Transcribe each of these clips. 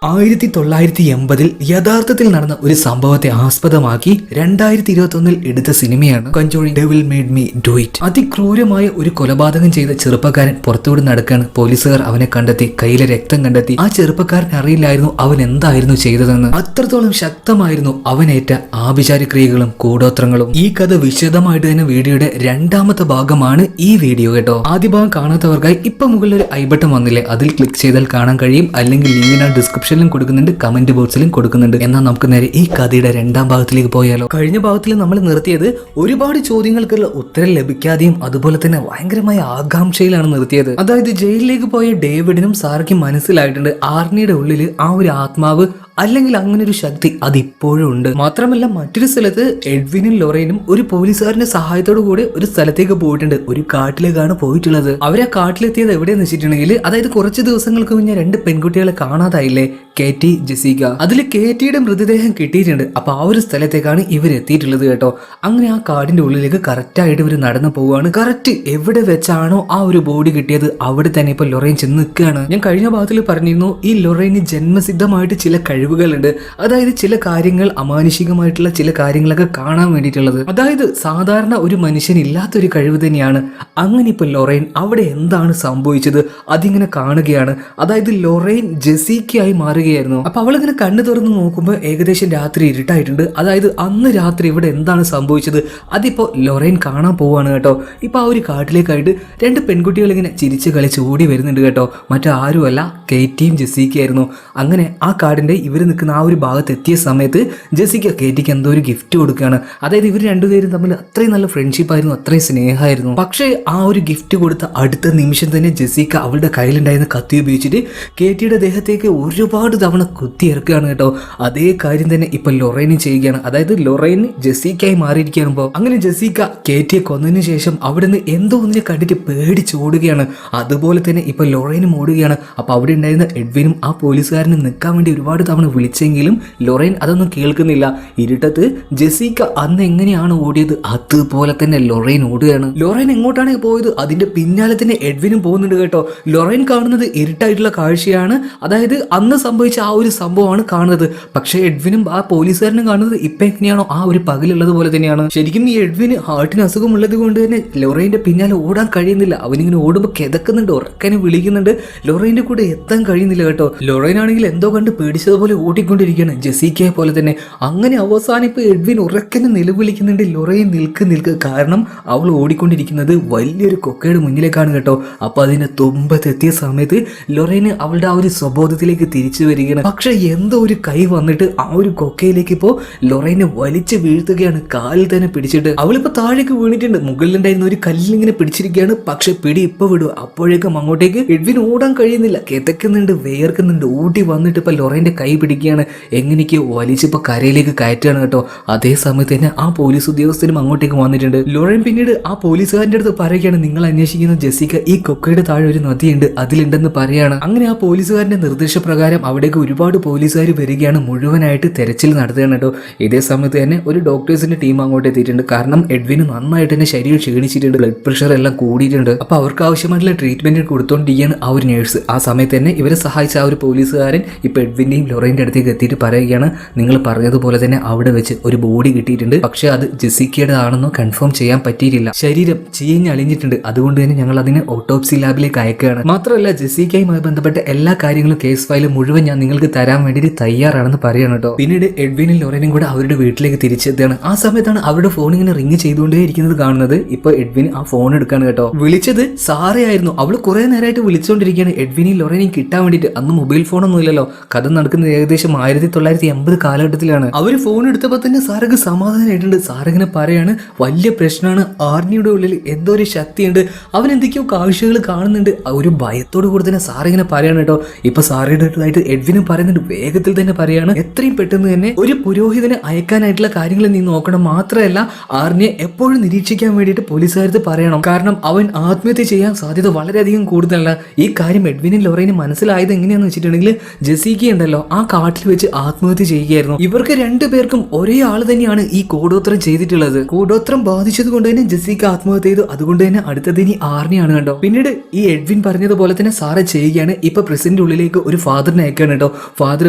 1980 യഥാർത്ഥത്തിൽ നടന്ന ഒരു സംഭവത്തെ ആസ്പദമാക്കി 2021 എടുത്ത സിനിമയാണ് Conjuring Devil Made Me Do It. അതിക്രൂരമായ ഒരു കൊലപാതകം ചെയ്ത ചെറുപ്പക്കാരൻ പുറത്തുകൂടി നടക്കാണ്. പോലീസുകാർ അവനെ കണ്ടെത്തി, കയ്യിലെ രക്തം കണ്ടെത്തി. ആ ചെറുപ്പക്കാരൻ അറിയില്ലായിരുന്നു അവൻ എന്തായിരുന്നു ചെയ്തതെന്ന്. അത്രത്തോളം ശക്തമായിരുന്നു അവനേറ്റ ആഭിചാരക്രിയകളും കൂടോത്രങ്ങളും. ഈ കഥ വിശദമായിട്ട് തന്നെ വീഡിയോയുടെ രണ്ടാമത്തെ ഭാഗമാണ് ഈ വീഡിയോ കേട്ടോ. ആദ്യ ഭാഗം കാണാത്തവർക്കായി ഇപ്പൊ മുകളിൽ ഒരു ഐ ബട്ടൺ വന്നില്ലേ, അതിൽ ക്ലിക്ക് ചെയ്താൽ കാണാൻ കഴിയും. അല്ലെങ്കിൽ ലിങ്കിന് ഡിസ്ക്രിപ്ഷനിലും കൊടുക്കുന്നുണ്ട്, കമന്റ് ബോക്സിലും കൊടുക്കുന്നുണ്ട്. എന്നാൽ നമുക്ക് നേരെ ഈ കഥയുടെ രണ്ടാം ഭാഗത്തിലേക്ക് പോയാലോ. കഴിഞ്ഞ ഭാഗത്തിൽ നമ്മൾ നിർത്തിയത് ഒരുപാട് ചോദ്യങ്ങൾക്കുള്ള ഉത്തരം ലഭിക്കാതെയും അതുപോലെ തന്നെ ഭയങ്കരമായ ആകാംക്ഷയിലാണ് നിർത്തിയത്. അതായത് ജയിലിലേക്ക് പോയ ഡേവിഡിനും സാറയ്ക്കും മനസ്സിലായിട്ടുണ്ട് ആർണിയുടെ ഉള്ളിൽ ആ ഒരു ആത്മാവ് അല്ലെങ്കിൽ അങ്ങനെ ഒരു ശക്തി അതിപ്പോഴും ഉണ്ട്. മാത്രമല്ല മറ്റൊരു സ്ഥലത്ത് എഡ്വിനും ലൊറൈനും ഒരു പോലീസുകാരന്റെ സഹായത്തോടു കൂടെ ഒരു സ്ഥലത്തേക്ക് പോയിട്ടുണ്ട്. ഒരു കാട്ടിലേക്കാണ് പോയിട്ടുള്ളത്. അവരെ കാട്ടിലെത്തിയത് എവിടെയെന്ന് വെച്ചിട്ടുണ്ടെങ്കിൽ, അതായത് കുറച്ച് ദിവസങ്ങൾക്ക് മുന്നേ രണ്ട് പെൺകുട്ടികളെ കാണാതായില്ലേ, കേറ്റി, ജെസിക്ക. അതിൽ കേറ്റിയുടെ മൃതദേഹം കിട്ടിയിട്ടുണ്ട്. അപ്പൊ ആ ഒരു സ്ഥലത്തേക്കാണ് ഇവർ എത്തിയിട്ടുള്ളത് കേട്ടോ. അങ്ങനെ ആ കാടിന്റെ ഉള്ളിലേക്ക് കറക്റ്റ് ആയിട്ട് ഇവർ നടന്നു പോവുകയാണ്. കറക്റ്റ് എവിടെ വെച്ചാണോ ആ ഒരു ബോഡി കിട്ടിയത് അവിടെ തന്നെ ഇപ്പൊ ലൊറൈൻ ചെന്ന് നിൽക്കുകയാണ്. ഞാൻ കഴിഞ്ഞ ഭാഗത്തിൽ പറഞ്ഞിരുന്നു ഈ ലൊറൈന് ജന്മസിദ്ധമായിട്ട് ചില കഴിവുകളുണ്ട്. അതായത് ചില കാര്യങ്ങൾ, അമാനുഷികമായിട്ടുള്ള ചില കാര്യങ്ങളൊക്കെ കാണാൻ വേണ്ടിയിട്ടുള്ളത്. അതായത് സാധാരണ ഒരു മനുഷ്യൻ ഇല്ലാത്തൊരു കഴിവ് തന്നെയാണ്. അങ്ങനെ ഇപ്പൊ ലൊറൈൻ അവിടെ എന്താണ് സംഭവിച്ചത് അതിങ്ങനെ കാണുകയാണ്. അതായത് ലൊറൈൻ ജെസിക്കയായി മാറുകയായിരുന്നു. അപ്പൊ അവളിങ്ങനെ കണ്ണു തുറന്ന് നോക്കുമ്പോൾ ഏകദേശം രാത്രി ഇരുട്ടായിട്ടുണ്ട്. അതായത് അന്ന് രാത്രി ഇവിടെ എന്താണ് സംഭവിച്ചത് അതിപ്പോ ലൊറൈൻ കാണാൻ പോവാണ് കേട്ടോ. ഇപ്പൊ ആ ഒരു കാട്ടിലേക്കായിട്ട് രണ്ട് പെൺകുട്ടികൾ ഇങ്ങനെ ചിരിച്ച് കളിച്ച് ഓടി വരുന്നുണ്ട് കേട്ടോ. മറ്റാരുമല്ല, കേറ്റിയും ജെസിക്കയായിരുന്നു. അങ്ങനെ ആ കാടിന്റെ ഇവർ നിൽക്കുന്ന ആ ഒരു ഭാഗത്ത് എത്തിയ സമയത്ത് ജെസിക്ക കേറ്റിക്ക് എന്തോ ഒരു ഗിഫ്റ്റ് കൊടുക്കുകയാണ്. അതായത് ഇവർ രണ്ടുപേരും തമ്മിൽ അത്രയും നല്ല ഫ്രണ്ട്ഷിപ്പ് ആയിരുന്നു, അത്രയും സ്നേഹമായിരുന്നു. പക്ഷേ ആ ഒരു ഗിഫ്റ്റ് കൊടുത്ത അടുത്ത നിമിഷം തന്നെ ജെസിക്ക അവളുടെ കയ്യിലുണ്ടായിരുന്ന കത്തി ഉപയോഗിച്ചിട്ട് കേറ്റിയുടെ ദേഹത്തേക്ക് ഒരുപാട് തവണ കുത്തിയിറക്കുകയാണ് കേട്ടോ. അതേ കാര്യം തന്നെ ഇപ്പൊ ലൊറൈനും ചെയ്യുകയാണ്. അതായത് ലൊറൈൻ ജെസിക്കയായി മാറിയിരിക്കുകയാണ്. ഇപ്പോൾ അങ്ങനെ ജെസിക്ക കേറ്റിയെ കൊന്നതിന് ശേഷം അവിടെ നിന്ന് എന്തോ ഒന്നിനെ കണ്ടിട്ട് പേടിച്ചോടുകയാണ്. അതുപോലെ തന്നെ ഇപ്പൊ ലൊറൈനും ഓടുകയാണ്. അപ്പൊ അവിടെ ഉണ്ടായിരുന്ന എഡ്വിനും ആ പോലീസുകാരനും നിൽക്കാൻ വേണ്ടി ഒരുപാട് തവണ വിളിച്ചെങ്കിലും ലൊറൈൻ അതൊന്നും കേൾക്കുന്നില്ല. ഇരുട്ടത്ത് ജെസിക്ക അന്ന് എങ്ങനെയാണ് ഓടിയത് അതുപോലെ തന്നെ ലൊറൈൻ ഓടുകയാണ്. ലൊറൈൻ എങ്ങോട്ടാണ് പോയത് അതിന്റെ പിന്നാലെ തന്നെ എഡ്വിനും പോകുന്നുണ്ട് കേട്ടോ. ലൊറൈൻ കാണുന്നത് ഇരുട്ടായിട്ടുള്ള കാഴ്ചയാണ്. അതായത് അന്ന് സംഭവിച്ച ആ ഒരു സംഭവമാണ് കാണുന്നത്. പക്ഷേ എഡ്വിനും ആ പോലീസുകാരനും കാണുന്നത് ഇപ്പൊ എങ്ങനെയാണോ ആ ഒരു പകലുള്ളത് പോലെ തന്നെയാണ്. ശരിക്കും ഈ എഡ്വിന് ഹാർട്ടിന് അസുഖമുള്ളത് കൊണ്ട് തന്നെ ലൊറൈന്റെ പിന്നാലെ ഓടാൻ കഴിയുന്നില്ല. അവനിങ്ങനെ ഓടുമ്പോൾ കിതക്കുന്നുണ്ട്, ഉറക്കനെ വിളിക്കുന്നുണ്ട്. ലൊറൈന്റെ കൂടെ എത്താൻ കഴിയുന്നില്ല കേട്ടോ. ലൊറൈൻ ആണെങ്കിൽ എന്തോ കണ്ട് പേടിച്ചതുപോലെ ഓടിക്കൊണ്ടിരിക്കുകയാണ്, ജെസിക്കയെ പോലെ തന്നെ. അങ്ങനെ അവസാനം ഇപ്പൊ എഡ്വിൻ ഉറക്കനെ നിലവിളിക്കുന്നുണ്ട്, ലൊറൈൻ നിൽക്ക്. കാരണം അവൾ ഓടിക്കൊണ്ടിരിക്കുന്നത് വലിയൊരു കൊക്കയുടെ മുന്നിലേക്കാണ് കേട്ടോ. അപ്പൊ അതിന്റെ തുമ്പത്തെത്തിയ സമയത്ത് ലൊറൈന് അവളുടെ ആ ഒരു സ്വബോധത്തിലേക്ക് തിരിച്ചു വരികയാണ്. പക്ഷെ എന്തോ ഒരു കൈ വന്നിട്ട് ആ ഒരു കൊക്കയിലേക്ക് ഇപ്പോ ലൊറൈനെ വലിച്ചു വീഴ്ത്തുകയാണ്, കാലിൽ തന്നെ പിടിച്ചിട്ട്. അവളിപ്പോ താഴേക്ക് വീണിട്ടുണ്ട്. മുകളിലുണ്ടായിരുന്ന ഒരു കല്ലിങ്ങനെ പിടിച്ചിരിക്കുകയാണ്. പക്ഷെ പിടി ഇപ്പൊ വിടുക. അപ്പോഴേക്കും അങ്ങോട്ടേക്ക് എഡ്വിൻ ഓടാൻ കഴിയുന്നില്ല, കിതക്കുന്നുണ്ട്, വേർക്കുന്നുണ്ട്. ഓടി വന്നിട്ട് ഇപ്പൊ ലൊറൈന്റെ കൈ പിടിക്കുകയാണ്, എങ്ങനെയൊക്കെ വലിച്ചിപ്പോ കരയിലേക്ക് കയറ്റുകയാണ് കേട്ടോ. അതേ സമയത്ത് തന്നെ ആ പോലീസ് ഉദ്യോഗസ്ഥനും അങ്ങോട്ടേക്ക് വന്നിട്ടുണ്ട്. ലൊറൈൻ പിന്നീട് ആ പോലീസുകാരന്റെ അടുത്ത് പറയുകയാണ്, നിങ്ങൾ അന്വേഷിക്കുന്ന ജെസിക്ക ഈ കൊക്കയുടെ താഴെ ഒരു നദിയുണ്ട്, അതിലുണ്ടെന്ന് പറയാണ്. അങ്ങനെ ആ പോലീസുകാരന്റെ നിർദ്ദേശപ്രകാരം അവിടേക്ക് ഒരുപാട് പോലീസുകാർ വരികയാണ്, മുഴുവനായിട്ട് തെരച്ചിൽ നടത്തുകയാണ് കേട്ടോ. ഇതേ സമയത്ത് തന്നെ ഒരു ഡോക്ടേഴ്സിന്റെ ടീം അങ്ങോട്ട് എത്തിയിട്ടുണ്ട്. കാരണം എഡ്വിന് നന്നായിട്ട് തന്നെ ശരീരം ക്ഷീണിച്ചിട്ടുണ്ട്, ബ്ലഡ് പ്രഷർ എല്ലാം കൂടിയിട്ടുണ്ട്. അപ്പൊ അവർക്ക് ആവശ്യമായിട്ടുള്ള ട്രീറ്റ്മെന്റ് കൊടുത്തോണ്ടിരിക്കുകയാണ് ആ ഒരു നേഴ്സ്. ആ സമയത്ത് തന്നെ ഇവരെ സഹായിച്ച ആ ഒരു പോലീസുകാരൻ ഇപ്പൊ എഡ്വിന്റെയും ലൊറൈന്റെ അടുത്തേക്ക് എത്തിയിട്ട് പറയുകയാണ്, നിങ്ങൾ പറഞ്ഞതുപോലെ തന്നെ അവിടെ വെച്ച് ഒരു ബോഡി കിട്ടിയിട്ടുണ്ട്. പക്ഷെ അത് ജെസിക്കയുടെ ആണെന്നോ കൺഫേം ചെയ്യാൻ പറ്റിയിട്ടില്ല. ശരീരം ചീഞ്ഞളിഞ്ഞിട്ടുണ്ട്. അതുകൊണ്ട് തന്നെ ഞങ്ങൾ അതിനെ ഓട്ടോപ്സി ലാബിലേക്ക് അയക്കുകയാണ്. മാത്രമല്ല ജെസിക്കയുമായി ബന്ധപ്പെട്ട എല്ലാ കാര്യങ്ങളും, കേസ് ഫയൽ മുഴുവൻ ഞാൻ നിങ്ങൾക്ക് തരാൻ വേണ്ടിയിട്ട് തയ്യാറാണെന്ന് പറയണം കേട്ടോ. പിന്നീട് എഡ്വിനും ലൊറൈനും കൂടെ അവരുടെ വീട്ടിലേക്ക് തിരിച്ചെത്തുകയാണ്. ആ സമയത്താണ് അവരുടെ ഫോൺ ഇങ്ങനെ റിങ് ചെയ്തുകൊണ്ടേ ഇരിക്കുന്നത് കാണുന്നത്. ഇപ്പൊ എഡ്വിൻ ആ ഫോൺ എടുക്കാണ് കേട്ടോ. വിളിച്ചത് സാറയായിരുന്നു. അവള് കുറെ നേരമായിട്ട് വിളിച്ചുകൊണ്ടിരിക്കുകയാണ് എഡ്വിനെയും ലൊറൈനെയും കിട്ടാൻ വേണ്ടിയിട്ട്. അന്ന് മൊബൈൽ ഫോണൊന്നും ഇല്ലല്ലോ. കഥ നടക്കുന്നത് ഏകദേശം 1980 കാലഘട്ടത്തിലാണ്. അവര് ഫോൺ എടുത്തപ്പോൾ തന്നെ സാറൊക്കെ സമാധാനമായിട്ടുണ്ട്. സാറിങ്ങനെ പറയാണ്, വലിയ പ്രശ്നമാണ്, ആർണിയുടെ ഉള്ളിൽ എന്തോ ഒരു ശക്തിയുണ്ട്, അവൻ എന്തൊക്കെയോ കാഴ്ചകൾ കാണുന്നുണ്ട്. ഒരു ഭയത്തോട് കൂടി തന്നെ സാറിങ്ങനെ പറയാണ് കേട്ടോ. ഇപ്പൊ സാറിയുടെ അടുത്തായിട്ട് എഡ്വിനും പറയുന്നുണ്ട്, വേഗത്തിൽ തന്നെ പറയാണ്, എത്രയും പെട്ടെന്ന് തന്നെ ഒരു പുരോഹിതനെ അയക്കാനായിട്ടുള്ള കാര്യങ്ങൾ നീ നോക്കണം. മാത്രമല്ല ആർണിയെ എപ്പോഴും നിരീക്ഷിക്കാൻ വേണ്ടിയിട്ട് പോലീസുകാരത്ത് പറയണം. കാരണം അവൻ ആത്മഹത്യ ചെയ്യാൻ സാധ്യത വളരെയധികം കൂടുതലല്ല. ഈ കാര്യം എഡ്വിനും ലൊറൈനും മനസ്സിലായത് എങ്ങനെയാണെന്ന് വെച്ചിട്ടുണ്ടെങ്കിൽ, ജെസിക്ക ഉണ്ടല്ലോ ആ കാട്ടിൽ വെച്ച് ആത്മഹത്യ ചെയ്യുകയായിരുന്നു. ഇവർക്ക് രണ്ടുപേർക്കും ഒരേ ആള് തന്നെയാണ് ഈ കൂടോത്രം ചെയ്തിട്ടുള്ളത്. കൂടോത്രം ബാധിച്ചത് കൊണ്ട് തന്നെ ജെസ്സിക്ക ആത്മഹത്യ ചെയ്തു. അതുകൊണ്ട് തന്നെ അടുത്തത് ഇനി ആർണിയാണ് കേട്ടോ. പിന്നീട് ഈ എഡ്വിൻ പറഞ്ഞതുപോലെ തന്നെ സാറ ചെയ്യുകയാണ്. ഇപ്പൊ പ്രസിഡന്റ് ഉള്ളിലേക്ക് ഒരു ഫാദറിനെ അയക്കാണ് കേട്ടോ. ഫാദർ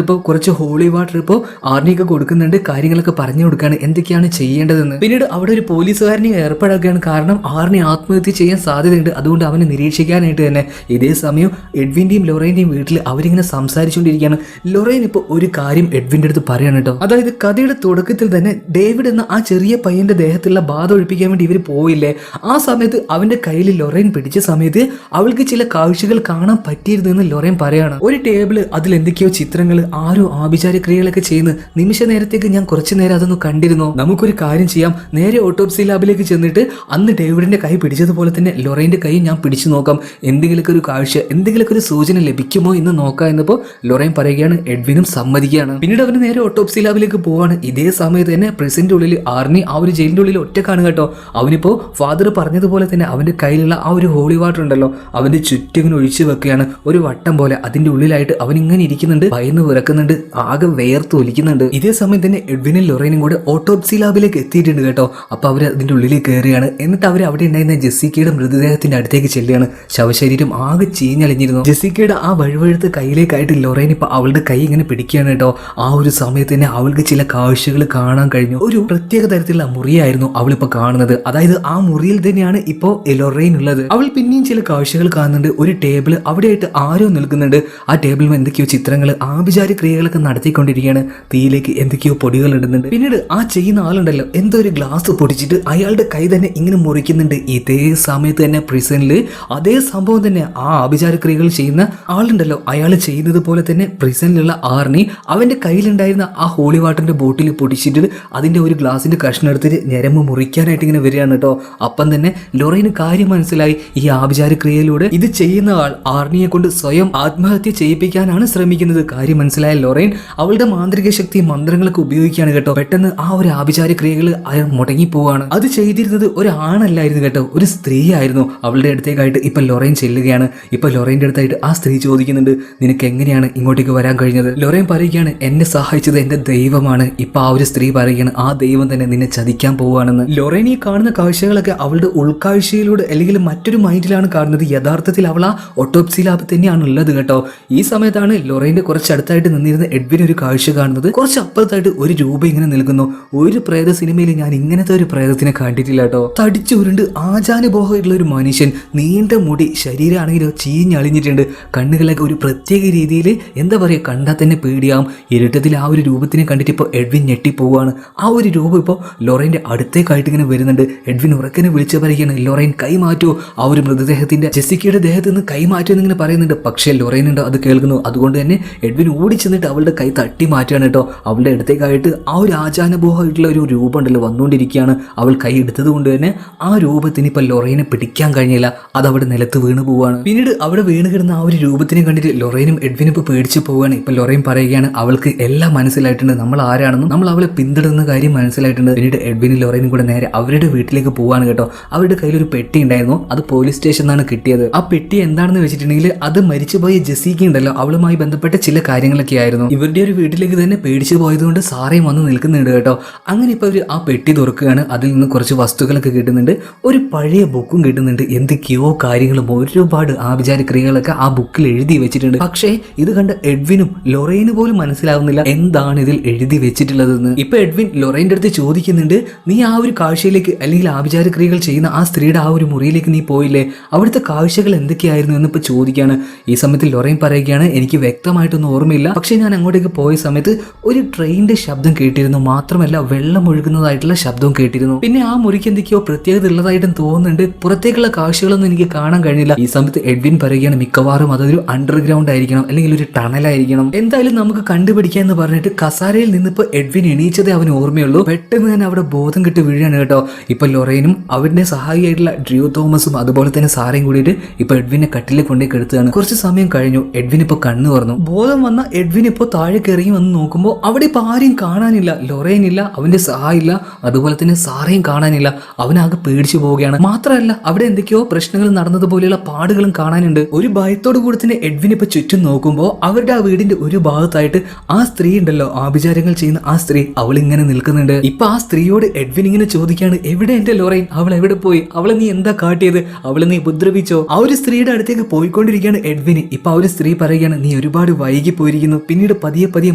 ഇപ്പോൾ കുറച്ച് ഹോളി വാട്ടർ ഇപ്പോൾ ആർണിയൊക്കെ കൊടുക്കുന്നുണ്ട്, കാര്യങ്ങളൊക്കെ പറഞ്ഞു കൊടുക്കുകയാണ് എന്തൊക്കെയാണ് ചെയ്യേണ്ടതെന്ന്. പിന്നീട് അവിടെ ഒരു പോലീസുകാരനെ ഏർപ്പാടാക്കുകയാണ്. കാരണം ആർണി ആത്മഹത്യ ചെയ്യാൻ സാധ്യതയുണ്ട്, അതുകൊണ്ട് അവനെ നിരീക്ഷിക്കാനായിട്ട് തന്നെ. ഇതേ സമയം എഡ്വിന്റെയും ലൊറൈന്റെയും വീട്ടിൽ അവരിങ്ങനെ സംസാരിച്ചുകൊണ്ടിരിക്കുകയാണ്. ലൊറൈൻ ഇപ്പോൾ ഒരു കാര്യം എഡ്വിന്റെ അടുത്ത് പറയാണ് കേട്ടോ. അതായത് കഥയുടെ തുടക്കത്തിൽ തന്നെ ഡേവിഡ് എന്ന ആ ചെറിയ പയ്യന്റെ ദേഹത്തുള്ള ബാധ ഒഴിപ്പിക്കാൻ വേണ്ടി ഇവർ പോയില്ലേ, ആ സമയത്ത് അവന്റെ കയ്യിൽ ലൊറൈൻ പിടിച്ച സമയത്ത് അവൾക്ക് ചില കാഴ്ചകൾ കാണാൻ പറ്റിയിരുന്നു എന്ന് ലൊറൈൻ പറയാണ്. ഒരു ടേബിള്, അതിൽ എന്തൊക്കെയോ ചിത്രങ്ങൾ, ആരോ ആഭിചാര ക്രിയകളൊക്കെ ചെയ്യുന്ന നിമിഷ നേരത്തേക്ക് ഞാൻ കുറച്ചു നേരം അതൊന്ന് കണ്ടിരുന്നു. നമുക്കൊരു കാര്യം ചെയ്യാം, നേരെ ഓട്ടോപ്സി ലാബിലേക്ക് ചെന്നിട്ട് അന്ന് ഡേവിഡിന്റെ കൈ പിടിച്ചതുപോലെ തന്നെ ലൊറൈന്റെ കൈ ഞാൻ പിടിച്ചു നോക്കാം, എന്തെങ്കിലുമൊക്കെ ഒരു കാഴ്ച, എന്തെങ്കിലുമൊക്കെ ഒരു സൂചന ലഭിക്കുമോ എന്ന് നോക്കാം എന്നപ്പോൾ ലൊറൈൻ പറയുകയാണ്. എഡ്വിനും സമ്മതിക്കുകയാണ്. പിന്നീട് അവന് നേരെ ഓട്ടോപ്സി ലാബിലേക്ക് പോവാണ്. ഇതേ സമയത്ത് തന്നെ പ്രസിഡന്റ് ഉള്ളിൽ ആർണി ആ ഒരു ജയിലിന്റെ ഉള്ളിൽ ഒറ്റക്കാണ് കേട്ടോ. അവനിപ്പോ ഫാദർ പറഞ്ഞതുപോലെ തന്നെ അവന്റെ കയ്യിലുള്ള ആ ഒരു ഹോളി വാട്ടർ ഉണ്ടല്ലോ അവന്റെ ചുറ്റിങ്ങനെ ഒഴിച്ചു വെക്കുകയാണ്, ഒരു വട്ടം പോലെ. അതിന്റെ ഉള്ളിലായിട്ട് അവൻ ഇങ്ങനെ ഇരിക്കുന്നുണ്ട്, ഭയന്ന് വിറക്കുന്നുണ്ട്, ആകെ വേർത്ത് ഒലിക്കുന്നുണ്ട്. ഇതേ സമയം തന്നെ എഡ്വിനും ലൊറൈനും കൂടെ ഓട്ടോപ്സി ലാബിലേക്ക് എത്തിയിട്ടുണ്ട് കേട്ടോ. അപ്പൊ അവര് അതിന്റെ ഉള്ളിലേക്ക് കയറുകയാണ്. എന്നിട്ട് അവർ അവിടെ ഉണ്ടായിരുന്ന ജെസ്സിക്കയുടെ മൃതദേഹത്തിന്റെ അടുത്തേക്ക് ചെല്ലുകയാണ്. ശവശരീരം ആകെ ചീഞ്ഞളിഞ്ഞിരുന്നു. ജെസ്സിക്കയുടെ ആ വഴുവഴുത്ത് കയ്യിലേക്കായിട്ട് ലൊറൈൻ ഇപ്പൊ അവളുടെ കൈ ഇങ്ങനെ പിടിക്കുകയാണ് കേട്ടോ. ആ ഒരു സമയത്ത് തന്നെ അവൾക്ക് ചില കാഴ്ചകൾ കാണാൻ കഴിഞ്ഞു. ഒരു പ്രത്യേക തരത്തിലുള്ള മുറിയായിരുന്നു അവളിപ്പോ കാണുന്നത്. അതായത് ആ മുറിയിൽ തന്നെയാണ് ഇപ്പോ ലൊറൈൻ ഉള്ളത്. അവൾ പിന്നെയും ചില കാഴ്ചകൾ കാണുന്നുണ്ട്. ഒരു ടേബിൾ അവിടെയായിട്ട് ആരോ നിൽക്കുന്നുണ്ട്. ആ ടേബിളിൽ എന്തൊക്കെയോ ചിത്രങ്ങൾ, ആഭിചാര ക്രിയകളൊക്കെ നടത്തിക്കൊണ്ടിരിക്കുകയാണ്. തീയിലേക്ക് എന്തൊക്കെയോ പൊടികൾ ഇടുന്നുണ്ട്. പിന്നീട് ആ ചെയ്യുന്ന ആളുണ്ടല്ലോ എന്തോ ഒരു ഗ്ലാസ് പൊടിച്ചിട്ട് അയാളുടെ കൈ തന്നെ ഇങ്ങനെ മുറിക്കുന്നുണ്ട്. ഇതേ സമയത്ത് തന്നെ പ്രിസണില് അതേ സംഭവം തന്നെ ആ ആഭിചാര ക്രിയകൾ ചെയ്യുന്ന ആളുണ്ടല്ലോ അയാൾ ചെയ്യുന്നത് പോലെ തന്നെ പ്രിസണിലുള്ള ആർണി അവന്റെ കയ്യിലുണ്ടായിരുന്ന ആ ഹോളി വാട്ടറിന്റെ ബോട്ടിൽ പൊടിച്ചിട്ട് അതിന്റെ ഒരു ഗ്ലാസിന്റെ കഷ്ണം എടുത്തിട്ട് ഞരമ്പ് മുറിക്കാനായിട്ട് ഇങ്ങനെ വരികയാണ് കേട്ടോ. അപ്പം തന്നെ ലൊറൈന് കാര്യം മനസ്സിലായി. ഈ ആഭിചാര ക്രിയയിലൂടെ ഇത് ചെയ്യുന്ന ആൾ ആർണിയെ കൊണ്ട് സ്വയം ആത്മഹത്യ ചെയ്യിപ്പിക്കാനാണ് ശ്രമിക്കുന്നത്. കാര്യം മനസ്സിലായ ലൊറൈൻ അവളുടെ മാന്ത്രിക ശക്തി മന്ത്രങ്ങളൊക്കെ ഉപയോഗിക്കുകയാണ് കേട്ടോ. പെട്ടെന്ന് ആ ഒരു ആഭിചാര ക്രിയകൾ അയാൾ മുടങ്ങിപ്പോവാണ്. അത് ചെയ്തിരുന്നത് ഒരു ആണല്ലായിരുന്നു കേട്ടോ, ഒരു സ്ത്രീ ആയിരുന്നു. അവളുടെ അടുത്തേക്കായിട്ട് ഇപ്പൊ ലൊറൈൻ ചെല്ലുകയാണ്. ഇപ്പൊ ലൊറൈന്റെ അടുത്തായിട്ട് ആ സ്ത്രീ ചോദിക്കുന്നുണ്ട്, നിനക്ക് എങ്ങനെയാണ് ഇങ്ങോട്ടേക്ക് വരാൻ കഴിഞ്ഞത്? ലൊറൈൻ പറയുകയാണ്, എന്നെ സഹായിച്ചത് എന്റെ ദൈവമാണ്. ഇപ്പൊ ആ ഒരു സ്ത്രീ പറയുകയാണ്, ആ ദൈവം തന്നെ നിന്നെ ചതിക്കാൻ പോവുകയാണെന്ന്. ലൊറൈൻ ഈ കാണുന്ന കാഴ്ചകളൊക്കെ അവളുടെ ഉൾക്കാഴ്ചയിലൂടെ അല്ലെങ്കിൽ മറ്റൊരു മൈൻഡിലാണ് കാണുന്നത്. യഥാർത്ഥത്തിൽ അവൾ ആ ഓട്ടോപ്സി ലാബ് തന്നെയാണ് ഉള്ളത് കേട്ടോ. ഈ സമയത്താണ് ലൊറൈന്റെ കുറച്ച് അടുത്തായിട്ട് നിന്നിരുന്ന എഡ്വിൻ ഒരു കാഴ്ച കാണുന്നത്. കുറച്ച് അപ്പുറത്തായിട്ട് ഒരു രൂപ ഇങ്ങനെ നിൽക്കുന്നു. ഒരു പ്രേത സിനിമയിൽ ഞാൻ ഇങ്ങനത്തെ ഒരു പ്രേതത്തിനെ കണ്ടിട്ടില്ല കേട്ടോ. തടിച്ചുരുണ്ട് ആചാനുബോഹമായിട്ടുള്ള ഒരു മനുഷ്യൻ, നീണ്ട മുടി, ശരീരമാണെങ്കിലോ ചീഞ്ഞളിഞ്ഞിട്ടുണ്ട്, കണ്ണുകളൊക്കെ ഒരു പ്രത്യേക രീതിയിൽ എന്താ പറയുക, കണ്ടാൽ തന്നെ പേടിയാവും. ഇരുട്ടത്തിൽ ആ ഒരു രൂപത്തിനെ കണ്ടിട്ട് ഇപ്പോൾ എഡ്വിൻ ഞെട്ടിപ്പോവാണ്. ആ ഒരു രൂപം ഇപ്പോൾ ലൊറൈന്റെ അടുത്തേക്കായിട്ട് ഇങ്ങനെ വരുന്നുണ്ട്. എഡ്വിൻ ഉറക്കനെ വിളിച്ചു പറയുകയാണ്, ലൊറൈൻ കൈമാറ്റോ, ആ ഒരു മൃതദേഹത്തിന്റെ ജെസ്സിക്കയുടെ ദേഹത്ത് നിന്ന് കൈമാറ്റോ എന്നിങ്ങനെ പറയുന്നുണ്ട്. പക്ഷേ ലൊറൈൻ ഉണ്ട് അത് കേൾക്കുന്നു. അതുകൊണ്ട് തന്നെ എഡ്വിൻ ഓടി ചെന്നിട്ട് അവളുടെ കൈ തട്ടി മാറ്റുകയാണ് കേട്ടോ. അവളുടെ അടുത്തേക്കായിട്ട് ആ ഒരു ആചാനുബോഹമായിട്ടുള്ള ഒരു രൂപം ഉണ്ടല്ലോ വന്നുകൊണ്ടിരിക്കുകയാണ്. അവൾ കൈ എടുത്തത് കൊണ്ട് തന്നെ ആ രൂപത്തിന് ഇപ്പൊ ലൊറൈനെ പിടിക്കാൻ കഴിഞ്ഞില്ല. അത് അവിടെ നിലത്ത് വീണ് പോവാണ്. പിന്നീട് അവിടെ വീണ് കിടന്ന ആ ഒരു രൂപത്തിനെ കണ്ടിട്ട് ലൊറൈനും എഡ്വിനും ഇപ്പൊ പേടിച്ചു പോവുകയാണ്. ഇപ്പൊ ലൊറൈൻ പറയുകയാണ്, അവൾക്ക് എല്ലാം മനസ്സിലായിട്ടുണ്ട്, നമ്മൾ ആരാണെന്നും നമ്മൾ അവളെ പിന്തുടരുന്ന കാര്യം മനസ്സിലായിട്ടുണ്ട്. പിന്നീട് എഡ്വിനും ലൊറൈനും കൂടെ നേരെ അവരുടെ വീട്ടിലേക്ക് പോവാണ് കേട്ടോ. അവരുടെ കയ്യിൽ ഒരു പെട്ടി ഉണ്ടായിരുന്നു, അത് പോലീസ് സ്റ്റേഷനിൽ നിന്നാണ് കിട്ടിയത്. ആ പെട്ടി എന്താണെന്ന് വെച്ചിട്ടുണ്ടെങ്കിൽ അത് മരിച്ചുപോയ ജെസ്സിക്ക ഉണ്ടല്ലോ അവളുമായി ബന്ധപ്പെട്ട ചില കാര്യങ്ങളൊക്കെ ആയിരുന്നു. ഇവരുടെ ഒരു വീട്ടിലേക്ക് തന്നെ പേടിച്ചു പോയതുകൊണ്ട് സാറേയും വന്ന് നിൽക്കുന്നുണ്ട് കേട്ടോ. അങ്ങനെ ഇപ്പൊ അവർ ആ പെട്ടി തുറക്കുകയാണ്. അതിൽ നിന്ന് കുറച്ച് വസ്തുക്കളൊക്കെ കിട്ടുന്നുണ്ട്. ഒരു പഴയ ബുക്കും കിട്ടുന്നുണ്ട്. എന്തൊക്കെയോ കാര്യങ്ങളും ഒരുപാട് ആഭിചാര ക്രിയകളൊക്കെ ആ ബുക്കിൽ എഴുതി വെച്ചിട്ടുണ്ട്. പക്ഷേ ഇത് കണ്ട എഡ്വിനും ലൊറൈന് പോലും മനസ്സിലാവുന്നില്ല എന്താണ് ഇതിൽ എഴുതി വെച്ചിട്ടുള്ളതെന്ന്. ഇപ്പൊ എഡ്വിൻ ലൊറൈന്റെ അടുത്ത് ചോദിക്കുന്നുണ്ട്, നീ ആ ഒരു കാഴ്ചയിലേക്ക് അല്ലെങ്കിൽ ആഭിചാര ക്രിയകൾ ചെയ്യുന്ന ആ സ്ത്രീയുടെ ആ ഒരു മുറിയിലേക്ക് നീ പോയില്ലേ, അവിടുത്തെ കാഴ്ചകൾ എന്തൊക്കെയായിരുന്നു എന്ന് ഇപ്പൊ ചോദിക്കുകയാണ്. ഈ സമയത്ത് ലൊറൈൻ പറയുകയാണ്, എനിക്ക് വ്യക്തമായിട്ടൊന്നും ഓർമ്മയില്ല, പക്ഷെ ഞാൻ അങ്ങോട്ടേക്ക് പോയ സമയത്ത് ഒരു ട്രെയിനിന്റെ ശബ്ദം കേട്ടിരുന്നു, മാത്രമല്ല വെള്ളം ഒഴുകുന്നതായിട്ടുള്ള ശബ്ദവും കേട്ടിരുന്നു. പിന്നെ ആ മുറിക്ക് എന്തൊക്കെയോ പ്രത്യേകത ഉള്ളതായിട്ടും തോന്നുന്നുണ്ട്. പുറത്തേക്കുള്ള കാഴ്ചകളൊന്നും എനിക്ക് കാണാൻ കഴിഞ്ഞില്ല. ഈ സമയത്ത് എഡ്വിൻ പറയുകയാണ്, മിക്കവാറും അതൊരു അണ്ടർഗ്രൗണ്ട് ആയിരിക്കണം അല്ലെങ്കിൽ ഒരു ടണലായിരിക്കണം, എന്തായാലും നമുക്ക് കണ്ടുപിടിക്കാം എന്ന് പറഞ്ഞിട്ട് കസാരയിൽ നിന്നിപ്പോ എഡ്വിൻ എണീച്ചതേ അവന് ഓർമ്മയുള്ളൂ. പെട്ടെന്ന് തന്നെ അവിടെ ബോധം കെട്ട് വീഴാണ് കേട്ടോ. ഇപ്പൊ ലൊറൈനും അവരുടെ സഹായിയായിട്ടുള്ള ഡ്രൂ തോമസും അതുപോലെ തന്നെ സാറേയും കൂടിയിട്ട് ഇപ്പൊ എഡ്വിനെ കട്ടിലെ കൊണ്ടേ കെടുത്തുകയാണ്. കുറച്ച് സമയം കഴിഞ്ഞു. എഡ്വിൻ ഇപ്പൊ കണ്ണു തുറന്നു. ബോധം വന്ന എഡ്വിൻ ഇപ്പൊ താഴെ കയറി വന്ന് നോക്കുമ്പോൾ അവിടെ ഇപ്പൊ ആരെയും കാണാനില്ല. ലൊറൈൻ ഇല്ല, അവന്റെ സഹായില്ല, അതുപോലെ തന്നെ സാറേയും കാണാനില്ല. അവനാകെ പേടിച്ചു പോവുകയാണ്. മാത്രമല്ല അവിടെ എന്തൊക്കെയോ പ്രശ്നങ്ങൾ നടന്നതുപോലെയുള്ള പാടുകളും കാണാനുണ്ട്. ഒരു ഭയത്തോടു കൂടി തന്നെ എഡ്വിൻ ഇപ്പൊ ചുറ്റും നോക്കുമ്പോൾ അവരുടെ ആ വീടിന്റെ ഒരു ഭാഗത്തായിട്ട് ആ സ്ത്രീ ഉണ്ടല്ലോ, ആഭിചാരങ്ങൾ ചെയ്യുന്ന ആ സ്ത്രീ, അവൾ ഇങ്ങനെ നിൽക്കുന്നുണ്ട്. ഇപ്പൊ ആ സ്ത്രീയോട് എഡ്വിൻ ഇങ്ങനെ ചോദിക്കാണ്, എവിടെ എന്റെ ലൊറൈൻ, അവൾ എവിടെ പോയി, അവളെ നീ എന്താ കാട്ടിയത്, അവളെ നീ ഉപദ്രവിച്ചോ? ആ ഒരു സ്ത്രീയുടെ അടുത്തേക്ക് പോയിക്കൊണ്ടിരിക്കുകയാണ് എഡ്വിന്. ഇപ്പൊ ആ ഒരു സ്ത്രീ പറയുകയാണ്, നീ ഒരുപാട് വൈകി പോയിരിക്കുന്നു. പിന്നീട് പതിയെ പതിയെ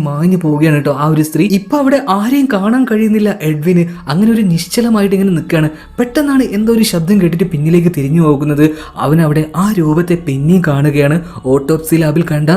മാഞ്ഞു പോവുകയാണ് കേട്ടോ ആ ഒരു സ്ത്രീ. ഇപ്പൊ അവിടെ ആരെയും കാണാൻ കഴിയുന്നില്ല എഡ്വിന്. അങ്ങനെ ഒരു നിശ്ചലമായിട്ട് ഇങ്ങനെ നിൽക്കുകയാണ്. പെട്ടെന്നാണ് എന്തോ ഒരു ശബ്ദം കേട്ടിട്ട് പിന്നിലേക്ക് തിരിഞ്ഞു പോകുന്നത്. അവൻ അവിടെ ആ രൂപത്തെ പിന്നെയും കാണുകയാണ്. ഓട്ടോപ്സി ലാബിൽ കണ്ട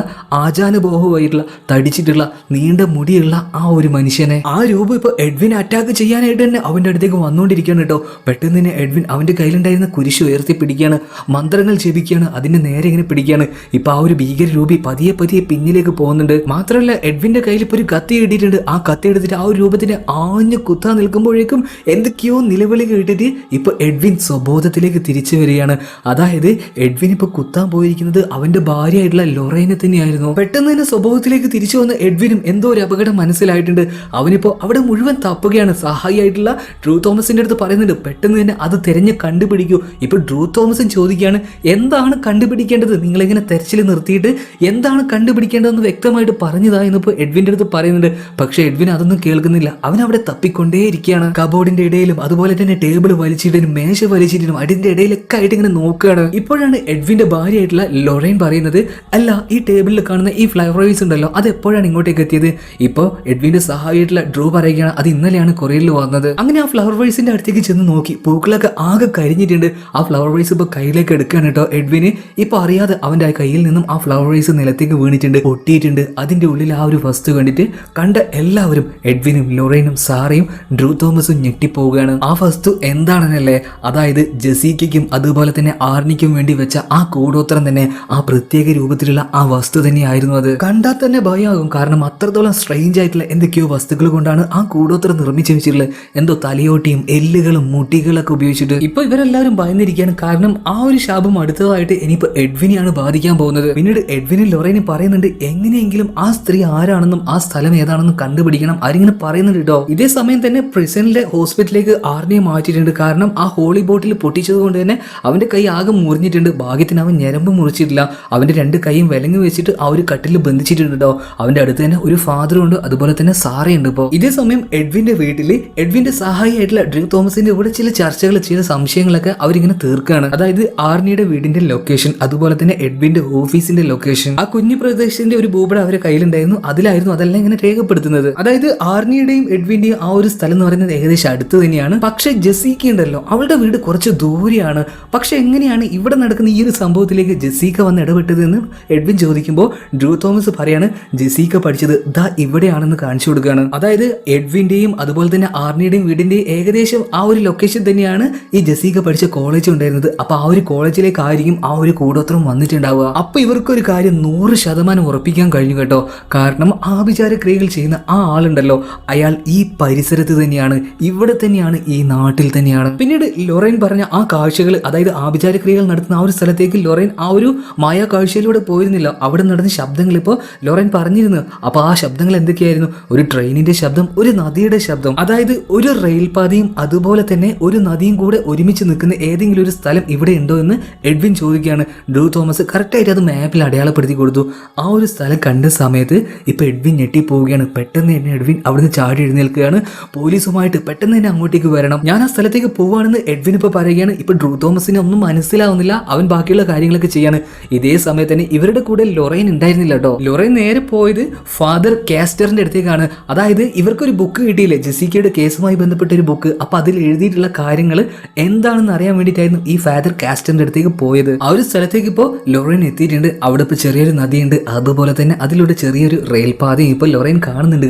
ആചാനുബോഹമായിട്ടുള്ള തടിച്ചിട്ടുള്ള നീണ്ട മുടിയുള്ള ആ ഒരു മനുഷ്യനെ. ആ രൂപം ഇപ്പൊ എഡ്വിനെ അറ്റാക്ക് ചെയ്യാനായിട്ട് തന്നെ അവന്റെ അടുത്തേക്ക് വന്നുകൊണ്ടിരിക്കുകയാണ് കേട്ടോ. പെട്ടെന്ന് തന്നെ എഡ്വിൻ അവന്റെ കയ്യിലുണ്ടായിരുന്ന കുരിശ് ഉയർത്തി പിടിക്കുകയാണ്, മന്ത്രങ്ങൾ ജപിക്കുകയാണ്, അതിന്റെ നേരെ ഇങ്ങനെ പിടിക്കുകയാണ്. ഇപ്പൊ ആ ഒരു ഭീകര രൂപി പതിയെ പതിയെ പിന്നിലേക്ക് പോകുന്നുണ്ട്. മാത്രമല്ല എഡ്വിന്റെ കയ്യിൽ ഇപ്പൊ ഒരു കത്തി കിട്ടിയിട്ടുണ്ട്. ആ കത്തി എടുത്തിട്ട് ആ ഒരു രൂപത്തിന് ആഞ്ഞു കുത്താൻ നിൽക്കുമ്പോഴേക്കും എന്തൊക്കെയോ നിലവിളി കേട്ടിട്ട് ഇപ്പൊ എഡ്വിൻ സ്വബോധത്തിലേക്ക് തിരിച്ചു വരികയാണ്. അതായത് എഡ്വിൻ ഇപ്പൊ കുത്താൻ പോയിരിക്കുന്നത് അവന്റെ ഭാര്യയായിട്ടുള്ള ലൊറൈനെ തന്നെയായിരുന്നു. പെട്ടെന്ന് തന്നെ സ്വബോധത്തിലേക്ക് തിരിച്ചു വന്ന എഡ്വിനും എന്തോ ഒരു അപകടം മനസ്സിലായിട്ടുണ്ട്. അവനിപ്പോ അവിടെ മുഴുവൻ തപ്പുകയാണ്. സഹായിയായിട്ടുള്ള ഡ്രൂ തോമസിന്റെ അടുത്ത് പറയുന്നുണ്ട്, പെട്ടെന്ന് തന്നെ അത് തിരഞ്ഞ് കണ്ടുപിടിക്കൂ. ഇപ്പൊ ഡ്രൂ തോമസും ചോദിക്കുകയാണ്, എന്താണ് കണ്ടുപിടിക്കേണ്ടത്, നിങ്ങളിങ്ങനെ തെരച്ചിൽ നിർത്തിയിട്ട് എന്താണ് കണ്ടുപിടിക്കേണ്ടതെന്ന് വ്യക്തമായിട്ട് പറഞ്ഞതാ എന്നിപ്പോ എഡ്വിന്റെ അടുത്ത് പറയുന്നുണ്ട്. പക്ഷെ എഡ്വിൻ അതൊന്നും കേൾക്കുന്നില്ല. അവൻ അവിടെ തപ്പിക്കൊണ്ടേയിരിക്കുകയാണ്. കബോർഡിന്റെ ഇടയിലും അതുപോലെ തന്നെ ടേബിൾ വലിച്ചിട്ടും മേശ വലിച്ചിട്ടും അതിന്റെ ഇടയിലൊക്കെ ആയിട്ട് ഇങ്ങനെ നോക്കുകയാണ്. ഇപ്പോഴാണ് എഡ്വിന്റെ ഭാര്യയായിട്ടുള്ള ലൊറൈൻ പറയുന്നത്, അല്ല ഈ ടേബിളിൽ കാണുന്ന ഈ ഫ്ലവറേഴ്സ് ഉണ്ടല്ലോ, അത് എപ്പോഴാണ് ഇങ്ങോട്ടേക്ക് എത്തിയത്? ഇപ്പൊ എഡ്വിന്റെ സഹായിയായിട്ടുള്ള ഡ്രൂ പറയുകയാണ്, അത് ഇന്നലെയാണ് കൊറിയറിൽ വന്നത്. അങ്ങനെ ആ ഫ്ലവറേഴ്സിന്റെ അടുത്തേക്ക് ചെന്ന് നോക്കി, പൂക്കളൊക്കെ ആകെ കരിഞ്ഞിട്ടുണ്ട്. ആ ഫ്ലവറേഴ്സ് ഇപ്പൊ കയ്യിലേക്ക് എടുക്കുകയാണ് കേട്ടോ എഡ്വിന്. ഇപ്പൊ അറിയാതെ അവന്റെ കയ്യിൽ നിന്നും ആ ഫ്ലവറേഴ്സ് നിലത്തേക്ക് വീണിട്ടുണ്ട്, പൊട്ടിയിട്ടുണ്ട്. അതിന്റെ ഉള്ളിൽ ആ ഒരു വസ്തു കണ്ടിട്ട് കണ്ട എല്ലാവരും, എഡ്വിനും ലൊറൈനും സാറയും ഡ്രൂ തോമസും ഞെട്ടിപ്പോവുകയാണ്. ആ വസ്തു എന്താണെന്നല്ലേ? അതായത് ജെസിക്കും അതുപോലെ തന്നെ ആർണിക്കും വേണ്ടി വെച്ച ആ കൂടോത്രം തന്നെ, ആ പ്രത്യേക രൂപത്തിലുള്ള ആ വസ്തു തന്നെയായിരുന്നു അത്. കണ്ടാൽ തന്നെ ഭയമാകും. കാരണം അത്രത്തോളം സ്ട്രെയിഞ്ച് ആയിട്ടുള്ള എന്തൊക്കെയോ വസ്തുക്കൾ കൊണ്ടാണ് ആ കൂടോത്രം നിർമ്മിച്ചു വെച്ചിട്ടുള്ളത്. എന്തോ തലയോട്ടിയും എല്ലുകളും മുട്ടികളൊക്കെ ഉപയോഗിച്ചിട്ട്. ഇപ്പൊ ഇവരെല്ലാവരും ഭയന്നിരിക്കുകയാണ്. കാരണം ആ ഒരു ശാപം അടുത്തതായിട്ട് ഇനിയിപ്പോ എഡ്വിനെയാണ് ബാധിക്കാൻ പോകുന്നത്. പിന്നീട് എഡ്വിനും ലൊറൈനും പറയുന്നുണ്ട്, എങ്ങനെയെങ്കിലും ആ സ്ത്രീ ആരാണെന്നും ആ സ്ഥലം ഏതാണെന്നും കണ്ടുപിടിക്കണം. ആരിങ്ങനെ പറയുന്നുണ്ട് കേട്ടോ. ഇതേ സമയം തന്നെ പ്രിസണിലെ ഹോസ്പിറ്റലിലേക്ക് ആർണിയെ മാറ്റിയിട്ടുണ്ട്. കാരണം ആ ഹോളി ബോട്ടിൽ പൊട്ടിച്ചത് കൊണ്ട് തന്നെ അവന്റെ കൈ ആകെ മുറിഞ്ഞിട്ടുണ്ട്. ഭാഗ്യത്തിന് അവൻ ഞരമ്പ് മുറിച്ചിട്ടില്ല. അവന്റെ രണ്ട് കൈയും വിലങ്ങ് വെച്ചിട്ട് ആ ഒരു കട്ടിൽ ബന്ധിച്ചിട്ടുണ്ട് കേട്ടോ. അവന്റെ അടുത്ത് തന്നെ ഒരു ഫാദറും ഉണ്ട്, അതുപോലെ തന്നെ സാറയുണ്ട്. ഇപ്പോ ഇതേ സമയം എഡ്വിന്റെ വീട്ടില് എഡ്വിന്റെ സഹായിയായിട്ടുള്ള ഡ്രൂ തോമസിന്റെ കൂടെ ചില ചർച്ചകൾ, ചില സംശയങ്ങളൊക്കെ അവരിങ്ങനെ തീർക്കുകയാണ്. അതായത് ആർണിയുടെ വീടിന്റെ ലൊക്കേഷൻ, അതുപോലെ തന്നെ എഡ്വിന്റെ ഓഫീസിന്റെ ലൊക്കേഷൻ, ആ കുഞ്ഞു പ്രദേശത്തിന്റെ ഒരു ഭൂപടം അവരുടെ കയ്യിലുണ്ടായിരുന്നു. അതിലായിരുന്നു അതെല്ലാം ഇങ്ങനെ രേഖപ്പെടുത്തുന്നത്. അതായത് ആർണിയുടെയും എഡ്വിന്റെയും ആ ഒരു സ്ഥലം എന്ന് പറയുന്നത് ഏകദേശം അടുത്ത് തന്നെയാണ്. പക്ഷെ ജെസിക്ക ഉണ്ടല്ലോ, അവളുടെ വീട് കുറച്ച് ദൂരെയാണ്. പക്ഷെ എങ്ങനെയാണ് ഇവിടെ നടക്കുന്ന ഈ ഒരു സംഭവത്തിലേക്ക് ജെസിക്ക വന്ന് ഇടപെട്ടത് എന്ന് എഡ്വിൻ ചോദിക്കുമ്പോൾ ഡ്രൂ തോമസ് പറയാണ്, ജെസിക്ക പഠിച്ചത് ദാ ഇവിടെയാണെന്ന് കാണിച്ചു കൊടുക്കുകയാണ്. അതായത് എഡ്വിന്റെയും അതുപോലെ തന്നെ ആർണിയുടെയും വീടിന്റെയും ഏകദേശം ആ ഒരു ലൊക്കേഷൻ തന്നെയാണ് ഈ ജെസിക്ക പഠിച്ച കോളേജ് ഉണ്ടായിരുന്നത്. അപ്പൊ ആ ഒരു കോളേജിലേക്കായിരിക്കും ആ ഒരു കൂടോത്രം വന്നിട്ടുണ്ടാവുക. അപ്പൊ ഇവർക്കൊരു കാര്യം 100% ഉറപ്പിക്കാൻ കഴിഞ്ഞു കേട്ടോ. കാരണം ആഭിചാര ക്രിയകൾ ചെയ്യുന്ന ആ ആളുണ്ടല്ലോ, അയാൾ ഈ പരിസരത്ത് തന്നെയാണ്, ഇവിടെ തന്നെയാണ്, ഈ നാട്ടിൽ തന്നെയാണ്. പിന്നീട് ലൊറൈൻ പറഞ്ഞ ആ കാഴ്ചകൾ, അതായത് ആഭിചാര ക്രിയകൾ നടത്തുന്ന ആ ഒരു സ്ഥലത്തേക്ക് ലൊറൈൻ ആ ഒരു മായ കാഴ്ചയിലൂടെ പോയിരുന്നില്ല. അവിടെ നടന്ന ശബ്ദങ്ങൾ ഇപ്പോൾ ലൊറൈൻ പറഞ്ഞിരുന്നു. അപ്പൊ ആ ശബ്ദങ്ങൾ എന്തൊക്കെയായിരുന്നു? ഒരു ട്രെയിനിന്റെ ശബ്ദം, ഒരു നദിയുടെ ശബ്ദം. അതായത് ഒരു റെയിൽപാതയും അതുപോലെ തന്നെ ഒരു നദിയും കൂടെ ഒരുമിച്ച് നിൽക്കുന്ന ഏതെങ്കിലും ഒരു സ്ഥലം ഇവിടെ ഉണ്ടോ എന്ന് എഡ്വിൻ ചോദിക്കുകയാണ്. ഡ്രൂ തോമസ് കറക്റ്റായിട്ട് അത് മാപ്പിൽ അടയാളപ്പെടുത്തി കൊടുത്തു. ആ ഒരു സ്ഥലം കണ്ട സമയത്ത് ഇപ്പൊ എഡ്വിൻ ഞെട്ടിപ്പോവുകയാണ്. പെട്ടെന്ന് തന്നെ എഡ്വിൻ അവിടുന്ന് ചാടി എഴുന്നേൽക്കുകയാണ്. പോലീസുമായിട്ട് പെട്ടെന്ന് തന്നെ അങ്ങോട്ടേക്ക് വരണം, ഞാൻ ആ സ്ഥലത്തേക്ക് പോവാണെന്ന് എഡ്വിൻ ഇപ്പൊ പറയുകയാണ്. ഇപ്പൊ ഡ്രൂ തോമസിന് ഒന്നും മനസ്സിലാവുന്നില്ല. അവൻ ബാക്കിയുള്ള കാര്യങ്ങളൊക്കെ ചെയ്യാണ്. ഇതേ സമയത്ത് തന്നെ ഇവരുടെ കൂടെ ലൊറൈൻ ഉണ്ടായിരുന്നില്ല കേട്ടോ. ലൊറൈൻ നേരെ പോയത് ഫാദർ കാസ്റ്ററിന്റെ അടുത്തേക്കാണ്. അതായത് ഇവർക്കൊരു ബുക്ക് കിട്ടിയില്ലേ, ജെസിക്കയുടെ കേസുമായി ബന്ധപ്പെട്ട ഒരു ബുക്ക്. അപ്പൊ അതിൽ എഴുതിയിട്ടുള്ള കാര്യങ്ങൾ എന്താണെന്ന് അറിയാൻ വേണ്ടിയിട്ടായിരുന്നു ഈ ഫാദർ കാസ്റ്ററിന്റെ അടുത്തേക്ക് പോയത്. ആ ഒരു സ്ഥലത്തേക്ക് ഇപ്പോൾ ലൊറൈൻ എത്തിയിട്ടുണ്ട്. അവിടെ ഇപ്പൊ ചെറിയൊരു നദിയുണ്ട്, അതുപോലെ തന്നെ അതിലൂടെ ചെറിയൊരു റെയിൽപാതയും ഇപ്പൊ ലൊറൈൻ കാണുന്നുണ്ട്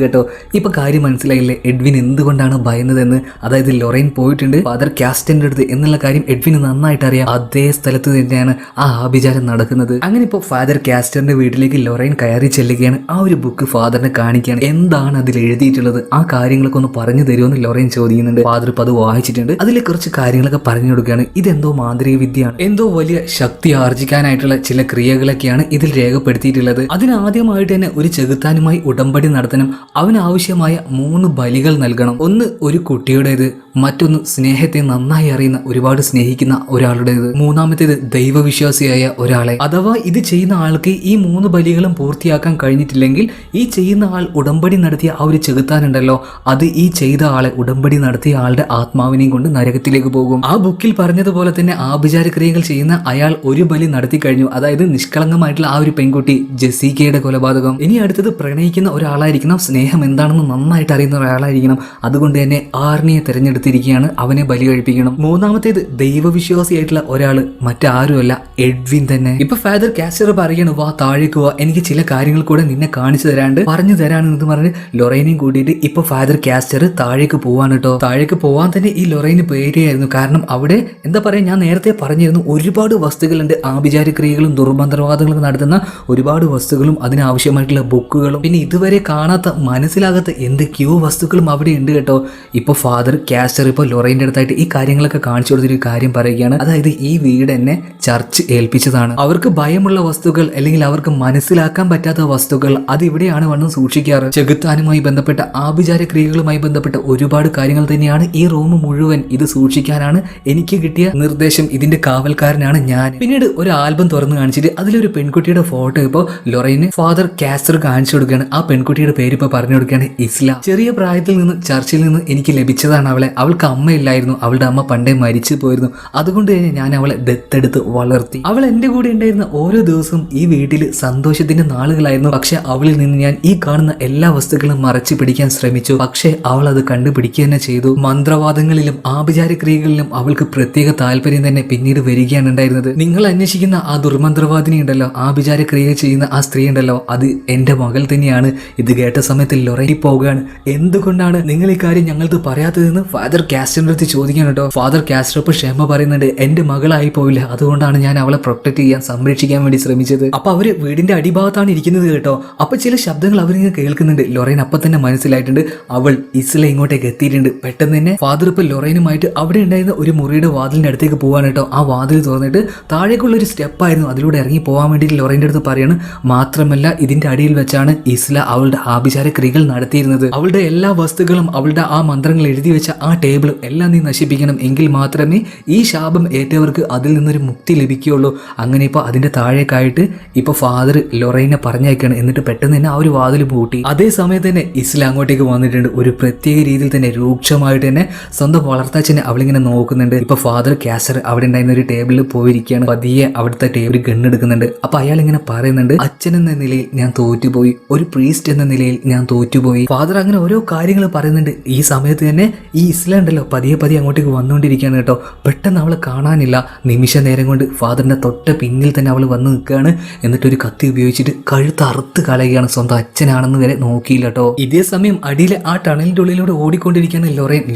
കേട്ടോ. ഇപ്പൊ കാര്യം മനസ്സിലായില്ലേ എഡ്വിൻ എന്തുകൊണ്ടാണ് ഭയന്നതെന്ന്? അതായത് ലൊറൈൻ പോയിട്ടുണ്ട് ഫാദർ കാസ്റ്ററിന്റെ അടുത്ത് എന്നുള്ള കാര്യം എഡ്വിന് നന്നായിട്ട് അറിയാം. അതേ സ്ഥലത്ത് തന്നെയാണ് ആ ആഭിചാരം നടക്കുന്നത്. അങ്ങനെ ഇപ്പോൾ ഫാദർ കാസ്റ്ററിന്റെ വീട്ടിലേക്ക് ലൊറൈൻ കയറി ചെല്ലുകയാണ്. ആ ഒരു ബുക്ക് ഫാദറിനെ കാണിക്കുകയാണ്. എന്താണ് അതിൽ എഴുതിയിട്ടുള്ളത്, ആ കാര്യങ്ങളൊക്കെ ഒന്ന് പറഞ്ഞു തരുമെന്ന് ലൊറൈൻ ചോദിക്കുന്നുണ്ട്. ഫാദർ ഇപ്പൊ അത് വായിച്ചിട്ടുണ്ട്. അതിലെ കുറച്ച് കാര്യങ്ങളൊക്കെ പറഞ്ഞു കൊടുക്കുകയാണ്. ഇതെന്തോ മാന്ത്രിക വിദ്യയാണ്, എന്തോ വലിയ ശക്തി ആർജിക്കാനായിട്ടുള്ള ചില ക്രിയകളൊക്കെയാണ് ഇതിൽ രേഖപ്പെടുത്തിയിട്ടുള്ളത്. അതിനാദ്യമായിട്ട് തന്നെ ഒരു ചെകുത്താനുമായി ഉടമ്പടി നടത്തണം. അവനാവശ്യമായ 3 ബലികൾ നൽകണം. ഒന്ന് ഒരു കുട്ടിയുടേത്, മറ്റൊന്ന് സ്നേഹത്തെ നന്നായി അറിയുന്ന, ഒരുപാട് സ്നേഹിക്കുന്ന ഒരാളുടേത്. മൂന്നാമത്തേത് ദൈവവിശ്വാസിയായ ഒരാളെ. അഥവാ ഇത് ചെയ്യുന്ന ആൾക്ക് ഈ 3 ബലികളും പൂർത്തിയാക്കാൻ കഴിഞ്ഞിട്ടില്ലെങ്കിൽ ഈ ചെയ്യുന്ന ആൾ ഉടമ്പടി നടത്തിയ ആ ഒരു ചെകുത്താനുണ്ടല്ലോ, അത് ഈ ചെയ്ത ആളെ, ഉടമ്പടി നടത്തിയ ആളുടെ ആത്മാവിനെയും കൊണ്ട് നരകത്തിലേക്ക് പോകും. ആ ബുക്കിൽ പറഞ്ഞതുപോലെ തന്നെ ആഭിചാരക്രിയകൾ ചെയ്യുന്ന അയാൾ ഒരു ബലി നടത്തി കഴിഞ്ഞു. അതായത് നിഷ്കളങ്കമായിട്ടുള്ള ആ ഒരു പെൺകുട്ടി ജെസിക്കയുടെ കൊലപാതകം. ഇനി അടുത്തത് പ്രണയിക്കുന്ന ഒരാളായിരിക്കണം, സ്നേഹം എന്താണെന്ന് നന്നായിട്ട് അറിയുന്ന ഒരാളായിരിക്കണം. അതുകൊണ്ട് തന്നെ ആർണിയെ തിരഞ്ഞെടുത്തിരിക്കുകയാണ്, അവനെ ബലി കഴിപ്പിക്കണം. മൂന്നാമത്തേത് ദൈവവിശ്വാസിയായിട്ടുള്ള ഒരാള്, മറ്റാരുമല്ല എഡ്വിൻ തന്നെ. ഇപ്പൊ ഫാദർ കാസ്റ്റർ പറയണു, വാ താഴേക്ക് വാ, എനിക്ക് ചില കാര്യങ്ങൾ കൂടെ നിന്നെ കാണിച്ചു തരാണ്ട് പറഞ്ഞു തരാനെന്ന് പറഞ്ഞ് ലൊറൈനെയും കൂട്ടിയിട്ട് ഇപ്പൊ ഫാദർ കാസ്റ്റർ താഴേക്ക് പോവാണ് കേട്ടോ. താഴേക്ക് പോവാൻ തന്നെ ഈ ലൊറൈന് പേടിയായിരുന്നു. കാരണം അവിടെ എന്താ പറയാ, ഞാൻ നേരത്തെ പറഞ്ഞിരുന്നു ഒരുപാട് വസ്തുക്കളുണ്ട്, ആഭിചാരക്രിയകളും ദുർമന്ത്രവാദങ്ങളും നടത്തുന്ന ഒരുപാട് വസ്തുക്കളും അതിനാവശ്യമായിട്ടുള്ള ബുക്കുകളും പിന്നെ ഇതുവരെ കാണാത്ത മനസ്സിലാകാത്ത എന്തൊക്കെയോ വസ്തുക്കളും അവിടെ ഉണ്ട് കേട്ടോ. ഇപ്പൊ ഫാദർ കാസ്റ്റർ ഇപ്പൊ ലൊറൈന്റെ അടുത്തായിട്ട് ഈ കാര്യങ്ങളൊക്കെ കാണിച്ചു കൊടുത്തൊരു കാര്യം പറയുകയാണ്. അതായത് ഈ വീട് എന്നെ ചർച്ച് ഏൽപ്പിച്ചതാണ്, അവർക്ക് ഭയമുള്ള വസ്തുക്കൾ അല്ലെങ്കിൽ അവർക്ക് മനസ്സിലാക്കാൻ പറ്റാത്ത വസ്തുക്കൾ അത് ഇവിടെയാണ് വന്ന് സൂക്ഷിക്കാറ്. ചെകുത്താനുമായി ബന്ധപ്പെട്ട ആഭിചാരക്രിയകളുമായി ബന്ധപ്പെട്ട ഒരുപാട് കാര്യങ്ങൾ തന്നെയാണ് ഈ റൂം മുഴുവൻ. ഇത് സൂക്ഷിക്കാനാണ് എനിക്ക് കിട്ടിയ നിർദ്ദേശം, ഇതിന്റെ കാവൽക്കാരനാണ് ഞാൻ. പിന്നീട് ഒരു ആൽബം തുറന്നു കാണിച്ചിട്ട് അതിലൊരു പെൺകുട്ടിയുടെ ഫോട്ടോ ഇപ്പൊ ലൊറൈന് ഫാദർ കാസ്റ്റർ കാണിച്ചു കൊടുക്കുകയാണ്. ആ പെൺകുട്ടിയുടെ പേര് ഇപ്പൊ പറഞ്ഞു കൊടുക്കുകയാണ് ഇസ്ല. ചെറിയ പ്രായത്തിൽ നിന്ന് ചർച്ചിൽ നിന്ന് എനിക്ക് ലഭിച്ചതാണ് അവളെ. അവൾക്ക് അമ്മയില്ലായിരുന്നു, അവളുടെ അമ്മ പണ്ടേ മരിച്ചു പോയിരുന്നു. അതുകൊണ്ട് തന്നെ ഞാൻ അവളെ ദത്തെടുത്ത് വളർത്തി. അവൾ എന്റെ കൂടെ ഉണ്ടായിരുന്ന ഓരോ ദിവസവും ഈ വീട്ടിൽ സന്തോഷത്തിന്റെ നാളുകളായിരുന്നു. പക്ഷെ അവളിൽ നിന്ന് ഞാൻ ഈ കാണുന്ന എല്ലാ വസ്തുക്കളും മറച്ചു പിടിക്കാൻ ശ്രമിച്ചു. പക്ഷെ അവൾ അത് കണ്ടുപിടിക്കുക തന്നെ ചെയ്തു. മന്ത്രവാദങ്ങളിലും ആഭിചാരക്രിയകളിലും അവൾക്ക് പ്രത്യേക താല്പര്യം തന്നെ പിന്നീട് വരികയാണ് ഉണ്ടായിരുന്നത്. നിങ്ങൾ അന്വേഷിക്കുന്ന ആ ദുർമന്ത്രവാദിനി ഉണ്ടല്ലോ, ആഭിചാരക്രിയ ചെയ്യുന്ന ആ സ്ത്രീ ഉണ്ടല്ലോ, അത് എന്റെ മകൾ തന്നെയാണ്. ഇത് കേട്ട സമയത്ത് ലൊറൈനി പോകുകയാണ്. എന്തുകൊണ്ടാണ് നിങ്ങൾ ഈ കാര്യം ഞങ്ങൾക്ക് പറയാത്തതെന്ന് ഫാദർ കാസ്റ്ററിന്റെ അടുത്ത് ചോദിക്കാൻ കേട്ടോ. ഫാദർ കാസ്റ്റർ ഇപ്പൊ ക്ഷമ പറയുന്നുണ്ട്, എന്റെ മകളായി പോയില്ല, അതുകൊണ്ടാണ് ഞാൻ അവളെ പ്രൊട്ടക്ട് ചെയ്യാൻ, സംരക്ഷിക്കാൻ വേണ്ടി ശ്രമിച്ചത്. അപ്പൊ അവര് വീടിന്റെ അടിഭാഗത്താണ് ഇരിക്കുന്നത് കേട്ടോ. അപ്പൊ ചില ശബ്ദങ്ങൾ അവരിങ്ങനെ കേൾക്കുന്നുണ്ട്. ലൊറൈൻ അപ്പൊ തന്നെ മനസ്സിലായിട്ടുണ്ട് അവൾ ഇസ്ല ഇങ്ങോട്ടേക്ക് എത്തിയിട്ടുണ്ട്. പെട്ടെന്ന് തന്നെ ഫാദർ ഇപ്പൊ ലൊറൈനുമായിട്ട് അവിടെ ഉണ്ടായിരുന്ന ഒരു മുറിയുടെ വാതിലിന്റെ അടുത്തേക്ക് പോവാണ് കേട്ടോ. ആ വാതിൽ തുറന്നിട്ട് താഴേക്കുള്ള ഒരു സ്റ്റെപ്പായിരുന്നു, അതിലൂടെ ഇറങ്ങി പോകാൻ വേണ്ടിയിട്ട് ലൊറൈന്റെ അടുത്ത് പറയാണ്. മാത്രമല്ല ഇതിന്റെ അടിയിൽ വെച്ചാണ് ഇസ്ല അവളുടെ ആഭിചാര ക്രിയകൾ നടത്തിയിരുന്നത്. അവളുടെ എല്ലാ വസ്തുക്കളും, അവളുടെ ആ മന്ത്രങ്ങൾ എഴുതി വെച്ച ആ ടേബിളും എല്ലാം നീ നശിപ്പിക്കണം, എങ്കിൽ മാത്രമേ ഈ ശാപം ഏറ്റവർക്ക് അതിൽ നിന്നൊരു മുക്തി ലഭിക്കുകയുള്ളൂ. അങ്ങനെ ഇപ്പൊ അതിന്റെ താഴേക്കായിട്ട് ഇപ്പൊ ഫാദർ ലൊറൈനെ പറഞ്ഞേക്കാണ്. എന്നിട്ട് പെട്ടെന്ന് തന്നെ ആ ഒരു വാതിൽ പൂട്ടി. അതേ സമയത്ത് തന്നെ ഇസ്ല അങ്ങോട്ടേക്ക് വന്നിട്ടുണ്ട്. ഒരു പ്രത്യേക രീതിയിൽ തന്നെ രൂക്ഷമായിട്ട് തന്നെ സ്വന്തം വളർത്താച്ചനെ അവളിങ്ങനെ നോക്കുന്നുണ്ട്. ഇപ്പൊ ഫാദർ കാസ്റ്റർ അവിടെ ഉണ്ടായിരുന്ന ഒരു ടേബിളിൽ പോയിരിക്കുകയാണ്. പതിയെ അവിടുത്തെ ടേബിൾ ഗണ്ണെടുക്കുന്നുണ്ട്. അപ്പൊ അയാൾ ഇങ്ങനെ പറയുന്നുണ്ട്, അച്ഛൻ എന്ന നിലയിൽ ഞാൻ തോറ്റുപോയി, ഒരു പ്രീസ്റ്റ് എന്ന നിലയിൽ ഞാൻ തോറ്റുപോയി. ഫാദർ അങ്ങനെ ഓരോ കാര്യങ്ങൾ പറയുന്നുണ്ട്. ഈ സമയത്ത് തന്നെ ഈ ഇസ്ല ഉണ്ടല്ലോ പതിയെ പതിയെ അങ്ങോട്ടേക്ക് വന്നുകൊണ്ടിരിക്കുകയാണ് കേട്ടോ. പെട്ടെന്ന് അവളെ കാണാനില്ല. നിമിഷ നേരം കൊണ്ട് ഫാദറിന്റെ തൊട്ട പിന്നിൽ തന്നെ അവൾ വന്ന് നിൽക്കുകയാണ്. എന്നിട്ട് ഒരു കത്തി ഉപയോഗിച്ചിട്ട് കഴുത്ത് അറുത്ത് കളയുകയാണ്. സ്വന്തം അച്ഛനാണെന്ന് വരെ നോക്കിയില്ല കേട്ടോ. ഇതേ സമയം അടിയിലെ ആ ടണലിന്റെ ഉള്ളിലൂടെ ഓടിക്കൊണ്ടിരിക്കുകയാണ്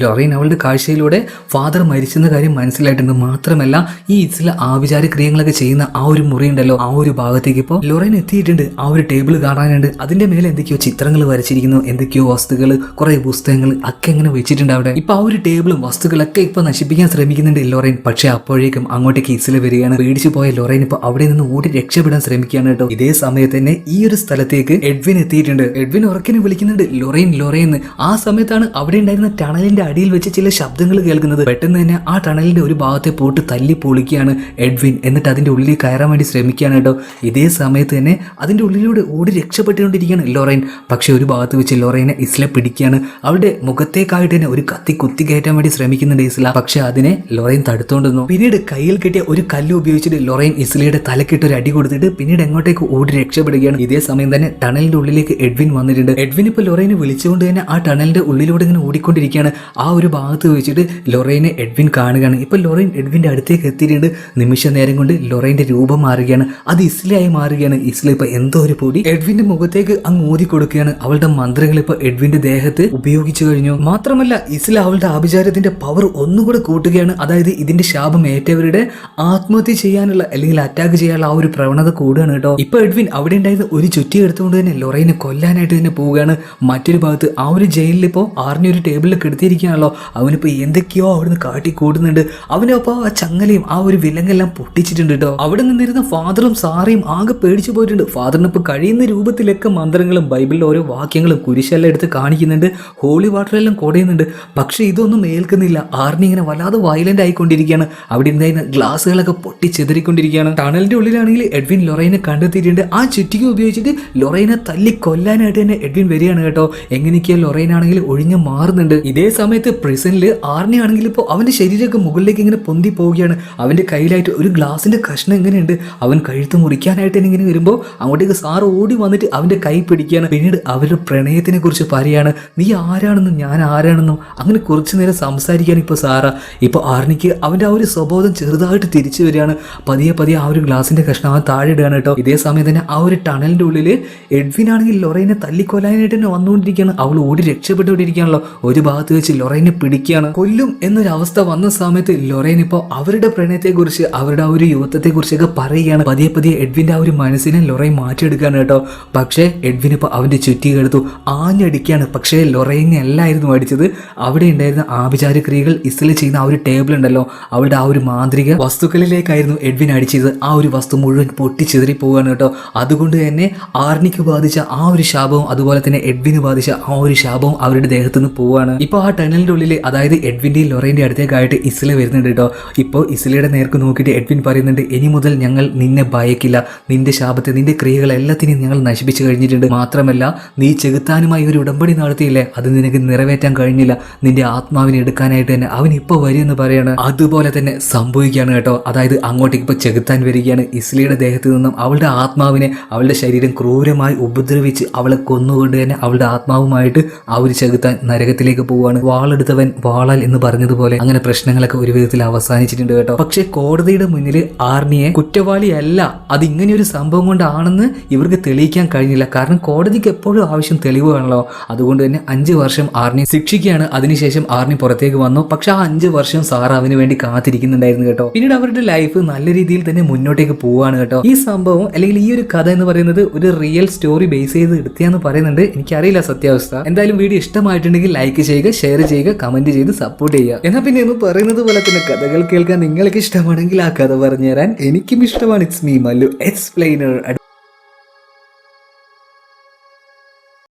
ലൊറൈൻ. അവളുടെ കാഴ്ചയിലൂടെ ഫാദർ മരിച്ചെന്ന കാര്യം മനസ്സിലായിട്ടുണ്ട്. മാത്രമല്ല ഈ ഇസ്ല ആഭിചാര ക്രിയകളൊക്കെ ചെയ്യുന്ന ആ ഒരു മുറി ഉണ്ടല്ലോ, ആ ഒരു ഭാഗത്തേക്ക് ഇപ്പോൾ ലൊറൈൻ എത്തിയിട്ടുണ്ട്. ആ ഒരു ടേബിൾ കാണാനുണ്ട്. അതിന്റെ മേലെ എന്തൊക്കെയോ ചിത്രങ്ങൾ വരച്ചിരിക്കുന്നു, എന്തൊക്കെയോ വസ്തുക്കൾ, കുറെ പുസ്തകങ്ങൾ ഒക്കെ ഇങ്ങനെ വെച്ചിട്ടുണ്ട് അവിടെ. ഇപ്പൊ ആ ഒരു ടേബിളും വസ്തുക്കളൊക്കെ ഇപ്പൊ നശിപ്പിക്കാൻ ശ്രമിക്കുന്നുണ്ട് ലൊറൈൻ. പക്ഷെ അപ്പോഴേക്കും അങ്ങോട്ടേക്ക് ഇസ്ല വരികയാണ്. പേടിച്ചു പോയ ലൊറൈൻ ഇപ്പൊ അവിടെ നിന്ന് ഓടി രക്ഷപ്പെടാൻ ശ്രമിക്കുകയാണ് കേട്ടോ. ഇതേ സമയത്ത് തന്നെ ഈ ഒരു സ്ഥലത്തേക്ക് എഡ്വിൻ എത്തിയിട്ടുണ്ട്. എഡ്വിൻ ഉറക്കിനെ വിളിക്കുന്നുണ്ട്, ലൊറൈൻ ലൊറൈൻ. ആ സമയത്താണ് അവിടെ ഉണ്ടായിരുന്ന ടണലിന്റെ അടിയിൽ വെച്ച് ചില ശബ്ദങ്ങൾ കേൾക്കുന്നത്. പെട്ടെന്ന് തന്നെ ആ ടണലിന്റെ ഒരു ഭാഗത്തെ പോട്ട് തല്ലി പൊളിക്കുകയാണ് എഡ്വിൻ. എന്നിട്ട് അതിന്റെ ഉള്ളിൽ കയറാൻ വേണ്ടി ശ്രമിക്കുകയാണ് കേട്ടോ. ഇതേ സമയത്ത് തന്നെ അതിന്റെ ഉള്ളിലൂടെ ഓടി രക്ഷപ്പെട്ടുകൊണ്ടിരിക്കുകയാണ് ലൊറൈൻ. പക്ഷെ ഒരു ഭാഗത്ത് വെച്ച് ലൊറൈനെ ഇസ്ല പിടിക്കുകയാണ്. അവളുടെ മുഖത്തേക്കായിട്ട് തന്നെ ഒരു കത്തി കുത്തി കയറ്റാൻ വേണ്ടി ശ്രമിക്കുന്നുണ്ട് ഇസ്ല. പക്ഷെ അതിനെ ലൊറൈൻ തടുത്തോണ്ടിരുന്നു. പിന്നീട് കയ്യിൽ കിട്ടിയ ഒരു കല്ല് ഉപയോഗിച്ചിട്ട് ലൊറൈൻ ഇസ്ലയുടെ തലക്കിട്ട് ഒരു അടി കൊടുത്തിട്ട് പിന്നീട് എങ്ങോട്ടേക്ക് ഓടി രക്ഷപ്പെടുകയാണ്. ഇതേ സമയം തന്നെ ടണലിന്റെ ഉള്ളിലേക്ക് എഡ്വിൻ വന്നിട്ടുണ്ട്. എഡ്വിൻ ഇപ്പൊ ലൊറൈനെ വിളിച്ചുകൊണ്ട് തന്നെ ആ ടണലിന്റെ ഉള്ളിലൂടെ ഇങ്ങനെ ഓടിക്കൊണ്ടിരിക്കുകയാണ്. ആ ഒരു ഭാഗത്ത് വെച്ചിട്ട് ലൊറൈനെ എഡ്വിൻ കാണുകയാണ്. ഇപ്പൊ ലൊറൈൻ എഡ്വിന്റെ അടുത്തേക്ക് എത്തിയിട്ടുണ്ട്. നിമിഷ നേരം കൊണ്ട് ലൊറൈന്റെ രൂപം മാറുകയാണ്. അത് ഇസ്ലയായി മാറുകയാണ്. ഇസ്ല ഇപ്പൊ എന്തോ ഒരു പൊടി എഡ്വിന്റെ മുഖത്തേക്ക് അങ്ങ് ഊതി കൊടുക്കുകയാണ്. അവളുടെ മന്ത്രങ്ങൾ ഇപ്പൊ എഡ്വിന്റെ ദേഹത്ത് ഉപയോഗിച്ചു കഴിഞ്ഞു. മാത്രമല്ല ഇസ്ല അവളുടെ ആഭിചാരത്തിന്റെ പവർ ഒന്നുകൂടെ കൂട്ടുകയാണ്. അതായത് ഇതിന്റെ ശാപം ഏറ്റവരുടെ ആത്മഹത്യ ചെയ്യാനുള്ള അല്ലെങ്കിൽ അറ്റാക്ക് ചെയ്യാനുള്ള ആ ഒരു പ്രവണത കൂടുകയാണ് കേട്ടോ. ഇപ്പൊ എഡ്വിൻ അവിടെ ഉണ്ടായിരുന്ന ഒരു ചുറ്റി എടുത്തുകൊണ്ട് തന്നെ ലൊറൈനെ കൊല്ലാനായിട്ട് തന്നെ പോവുകയാണ്. മറ്റൊരു ഭാഗത്ത് ആ ഒരു ജയിലിൽ ഇപ്പോൾ ആറിനെ ഒരു ടേബിളിൽ കിടത്തിയിരിക്കുകയാണല്ലോ. അവനിപ്പോ എന്തൊക്കെയോ അവിടുന്ന് കാട്ടി കൂടുന്നുണ്ട്. അവനപ്പോ ആ ചങ്ങലയും ആ ഒരു വിലങ്ങെല്ലാം പൊട്ടിച്ചിട്ടുണ്ട് കേട്ടോ. അവിടെ നിന്നിരുന്ന ഫാദറും സാറയും ആകെ പേടിച്ചു പോയിട്ടുണ്ട്. ഫാദറിനിപ്പോ കഴിയുന്ന രൂപത്തിലൊക്കെ മന്ത്രങ്ങളും ബൈബിളിലെ ഓരോ വാക്യങ്ങളും കുരിശെല്ലാം എടുത്ത് കാണിക്കുന്നുണ്ട്. ഹോളി വാട്ടറെല്ലാം കുടയുന്നുണ്ട്. പക്ഷെ ഇതൊന്നും ഏൽക്കുന്നില്ല. ആർണി ഇങ്ങനെ വല്ലാതെ വയലന്റ് ആയിക്കൊണ്ടിരിക്കുകയാണ്. അവിടെ ഉണ്ടായിരുന്ന ഗ്ലാസ്സുകളൊക്കെ പൊട്ടിച്ചെതറിക്കൊണ്ടിരിക്കുകയാണ്. ടണലിന്റെ ഉള്ളിലാണെങ്കിൽ എഡ്വിൻ ലൊറൈനെ കണ്ടെത്തിയിട്ടുണ്ട്. ആ ചുറ്റിക ഉപയോഗിച്ചിട്ട് ലൊറൈനെ തല്ലി കൊല്ലാനായിട്ട് തന്നെ എഡ്വിൻ വരികയാണ് കേട്ടോ. എങ്ങനെയൊക്കെയോ ലൊറൈൻ ആണെങ്കിൽ ഒഴിഞ്ഞു മാറുന്നുണ്ട്. ഇതേ സമയത്ത് പ്രിസണിൽ ആർണി ആണെങ്കിൽ ഇപ്പോൾ അവന്റെ ശരീരമൊക്കെ മുകളിലേക്ക് ഇങ്ങനെ പൊന്തി പോവുകയാണ്. അവന്റെ കയ്യിലായിട്ട് ഒരു ഗ്ലാസിന്റെ കഷ്ണം എങ്ങനെയുണ്ട്. അവൻ കഴുത്ത് മുറിക്കാനായിട്ട് ഇങ്ങനെ വരുമ്പോൾ അങ്ങോട്ടേക്ക് സാറ് ഓടി വന്നിട്ട് അവന്റെ കൈ പിടിക്കുകയാണ്. പിന്നീട് അവരുടെ പ്രണയത്തിനെ കുറിച്ച് പറയാണ്. നീ ആരാണെന്നും ഞാൻ ആരാണെന്നും അങ്ങനെ കുറച്ചു നേരം സംസാരിക്കാൻ ഇപ്പോൾ സാറ. ഇപ്പോൾ ആർണിക്ക് അവന്റെ ആ ഒരു സ്വബോധം ചെറുതായിട്ട് തിരിച്ചു വരികയാണ്. പതിയെ പതിയെ ആ ഒരു ഗ്ലാസിന്റെ കഷ്ണം അവൻ താഴെ ഇടുകയാണ് കേട്ടോ. ഇതേ സമയം തന്നെ ആ ഒരു ടണലിന്റെ ഉള്ളിൽ എഡ്വിൻ ആണെങ്കിൽ ലൊറൈനെ തല്ലിക്കൊല്ലാനായിട്ട് തന്നെ വന്നുകൊണ്ടിരിക്കുകയാണ്. അവൾ ഓടി രക്ഷപ്പെട്ടുകൊണ്ടിരിക്കുകയാണല്ലോ. ഒരു ഭാഗത്ത് വെച്ച് ലൊറൈനെ പിടിക്കുകയാണ്. കൊല്ലും എന്നൊരവസ്ഥ വന്ന സമയത്ത് ലൊറൈൻ ഇപ്പോൾ അവരുടെ പ്രണയത്തെക്കുറിച്ച് അവരുടെ ആ ഒരു യുവത്വത്തെ കുറിച്ചൊക്കെ പറയുകയാണ്. പതിയെ പതിയെ എഡ്വിന്റെ ആ ഒരു മനസ്സിനെ ലൊറൈൻ മാറ്റിയെടുക്കുകയാണ് കേട്ടോ. പക്ഷേ എഡ്വിൻ ഇപ്പോൾ അവന്റെ ചുറ്റിക എടുത്തു ആഞ്ഞടിക്കുകയാണ്. പക്ഷേ ലൊറൈനെ അല്ലായിരുന്നു അടിച്ചത്. അവിടെ ഉണ്ടായിരുന്ന ആഭിചാര ക്രിയകൾ ഇസ്ല ചെയ്യുന്ന ആ ഒരു ടേബിൾ ഉണ്ടല്ലോ, അവളുടെ ആ ഒരു മാന്ത്രിക വസ്തുക്കളിലേക്കായിരുന്നു എഡ്വിൻ അടിച്ചത്. ആ ഒരു വസ്തു മുഴുവൻ പൊട്ടിച്ചെതറി പോവുകയാണ് കേട്ടോ. അതുകൊണ്ട് തന്നെ ആർണിക്ക് ബാധിച്ച ആ ഒരു ശാപവും അതുപോലെ തന്നെ എഡ്വിന് ബാധിച്ച ആ ഒരു ശാപവും അവരുടെ ദേഹത്ത് നിന്ന് പോവുകയാണ്. ഇപ്പോൾ ആ ടണലിന്റെ ഉള്ളിൽ അതായത് എഡ്വിന്റെയും ലൊറൈന്റെ അടുത്തേക്കായിട്ട് ഇസ്ല വരുന്നുണ്ട് കേട്ടോ. ഇപ്പോൾ ഇസ്ലയുടെ നേർക്ക് നോക്കിയിട്ട് എഡ്വിൻ പറയുന്നുണ്ട്, ഇനി മുതൽ ഞങ്ങൾ നിന്നെ ഭയക്കില്ല. നിന്റെ ശാപത്തെ നിന്റെ ക്രിയകൾ എല്ലാത്തിനെയും ഞങ്ങൾ നശിപ്പിച്ചു കഴിഞ്ഞിട്ടുണ്ട്. മാത്രമല്ല നീ ചെകുത്താനുമായി ഒരു ഉടമ്പടി നടത്തിയില്ലേ, അത് നിനക്ക് നിറവേറ്റാൻ കഴിഞ്ഞില്ല. നിന്റെ ആത്മാവിനെ എടുക്കാനായിട്ട് തന്നെ അവൻ ഇപ്പോൾ വരുമെന്ന് പറയാണ്. അതുപോലെ തന്നെ സംഭവിക്കുകയാണ് കേട്ടോ. അതായത് അങ്ങോട്ടേക്ക് ഇപ്പോൾ ചെകുത്താൻ വരികയാണ്. ഇസ്ലയുടെ ദേഹത്ത് നിന്നും അവളുടെ ആത്മാവിനെ അവളുടെ ശരീരം ക്രൂരമായി ഉപദ്രവിച്ച് അവളെ കൊന്നുകൊണ്ട് തന്നെ അവളുടെ ആത്മാവുമായിട്ട് ആ ഒരു ചെകുത്താൻ നരകത്തിലേക്ക് പോവുകയാണ്. വാളെടുത്തവൻ വാളാൽ എന്ന് പറഞ്ഞതുപോലെ അങ്ങനെ പ്രശ്നങ്ങളൊക്കെ ഒരു വിധത്തിൽ അവസാനിച്ചിട്ടുണ്ട് കേട്ടോ. പക്ഷേ കോടതിയുടെ മുന്നിൽ ആർണിയെ കുറ്റവാളിയല്ല, അത് ഇങ്ങനെ ഒരു സംഭവം കൊണ്ടാണെന്ന് ഇവർക്ക് തെളിയിക്കാൻ കഴിഞ്ഞില്ല. കാരണം കോടതിക്ക് എപ്പോഴും ആവശ്യം തെളിവാണല്ലോ. അതുകൊണ്ട് തന്നെ 5 വർഷം ആർണി ശിക്ഷിക്കുകയാണ്. അതിനുശേഷം ആർണി പുറത്തേക്ക് വന്നു. പക്ഷെ ആ 5 വർഷം സാർ അവന് വേണ്ടി കാത്തിരിക്കുന്നുണ്ടായിരുന്നു കേട്ടോ. പിന്നീട് അവരുടെ ലൈഫ് നല്ല രീതിയിൽ തന്നെ മുന്നോട്ടേക്ക് പോവാണ് കേട്ടോ. ഈ സംഭവം അല്ലെങ്കിൽ ഈ ഒരു കഥ എന്ന് പറയുന്നത് ഒരു റിയൽ സ്റ്റോറി ബേസ് ചെയ്ത് എടുത്തിയാന്ന് പറയുന്നുണ്ട്. എനിക്കറിയില്ല സത്യാവസ്ഥ. എന്തായാലും വീഡിയോ ഇഷ്ടമായിട്ടുണ്ടെങ്കിൽ ലൈക്ക് ചെയ്യുക, ഷെയർ ചെയ്യുക, കമന്റ് ചെയ്ത് സപ്പോർട്ട് ചെയ്യുക. എന്നാൽ പിന്നെ എന്ന് പറയുന്നത് പോലെ തന്നെ കഥകൾ കേൾക്കാൻ നിങ്ങൾക്ക് ഇഷ്ടമാണെങ്കിൽ ആ കഥ പറഞ്ഞു തരാൻ എനിക്കും ഇഷ്ടമാണ്. It's me Mallu explainer.